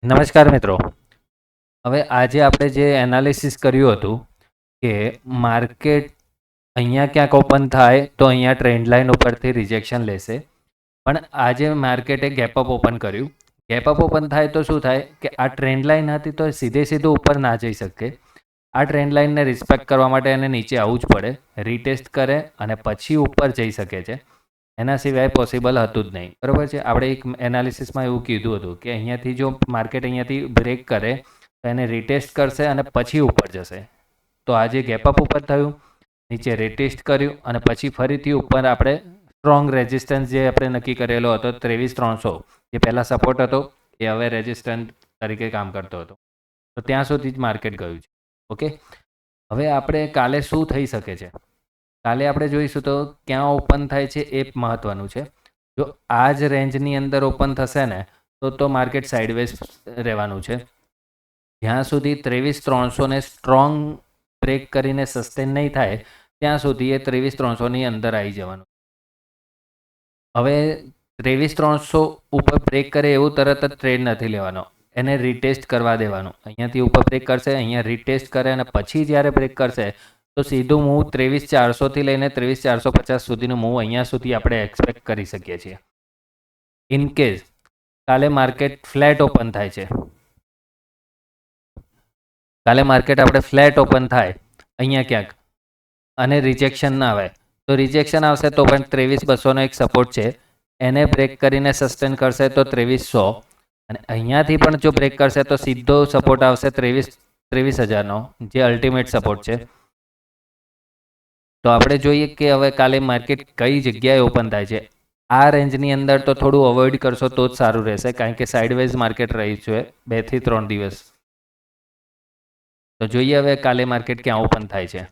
નમસ્કાર મિત્રો. હવે આજે આપણે જે એનાલિસિસ કર્યું હતું કે માર્કેટ અહીંયા ક્યાંક ઓપન થાય તો અહીંયા ટ્રેન્ડ લાઇન ઉપરથી રિજેક્શન લેશે, પણ આજે માર્કેટે ગેપઅપ ઓપન કર્યું. ગેપઅપ ઓપન થાય તો શું થાય કે આ ટ્રેન્ડ લાઇન હતી તો સીધું ઉપર ના જઈ શકે. આ ટ્રેન્ડ લાઇનને રિસ્પેક્ટ કરવા માટે એને નીચે આવવું જ પડે, રીટેસ્ટ કરે અને પછી ઉપર જઈ શકે છે. એના સિવાય પોસિબલ હતું જ નહીં. બરાબર છે. આપણે એક એનાલિસિસમાં એવું કીધું હતું કે અહીંયાથી જો માર્કેટ અહીંયાથી બ્રેક કરે તો એને રીટેસ્ટ કરશે અને પછી ઉપર જશે. તો આજે ગેપઅપ ઉપર થયું, નીચે રીટેસ્ટ કર્યું અને પછી ફરીથી ઉપર આપણે સ્ટ્રોંગ રેઝિસ્ટન્સ જે આપણે નક્કી કરેલો હતો 23,300, જે પહેલાં સપોર્ટ હતો એ હવે રેઝિસ્ટન્સ તરીકે કામ કરતો હતો. તો ત્યાં સુધી જ માર્કેટ ગયું છે. ઓકે, હવે આપણે કાલે શું થઈ શકે છે કાલે આપણે જોઈશું. તો ક્યાં ઓપન થાય છે એ મહત્વનું છે. જો આ જ રેન્જની અંદર ઓપન થશે ને તો માર્કેટ સાઇડવેઝ રહેવાનું છે. જ્યાં સુધી 23,300ને સ્ટ્રોંગ બ્રેક કરીને સસ્ટેન નહીં થાય ત્યાં સુધી એ 23,300ની અંદર આવી જવાનું. હવે 23,300 ઉપર બ્રેક કરે એવું તરત જ ટ્રેડ નથી લેવાનો, એને રીટેસ્ટ કરવા દેવાનું. અહીંયાથી ઉપર બ્રેક કરશે, અહીંયા રીટેસ્ટ કરે અને પછી જ્યારે બ્રેક કરશે તો સીધું મૂવ 23,400થી લઈને 23,450 સુધીનું મૂવ અહીંયા સુધી આપણે એક્સપેક્ટ કરી શકીએ છીએ. ઇન કેસ કાલે માર્કેટ ફ્લેટ ઓપન થાય છે, કાલે માર્કેટ આપણે ફ્લેટ ઓપન થાય અહીંયા ક્યાંક અને રિજેક્શન ના આવે તો રિજેક્શન આવશે તો પણ 23,200નો એક સપોર્ટ છે, એને બ્રેક કરીને સસ્ટેન કરશે તો 23,100, અને અહીંયાથી પણ જો બ્રેક કરશે તો સીધો સપોર્ટ આવશે 23,000નો, જે અલ્ટિમેટ સપોર્ટ છે. તો આપણે જોઈએ કે હવે કાલે માર્કેટ કઈ જગ્યાએ ઓપન થાય છે. આ રેન્જની અંદર તો થોડું અવોઇડ કરશો તો જ સારું રહેશે, કારણ કે સાઇડવેઝ માર્કેટ રહી છે 2 થી 3 દિવસ. તો જોઈએ હવે કાલે માર્કેટ ક્યાં ઓપન થાય છે.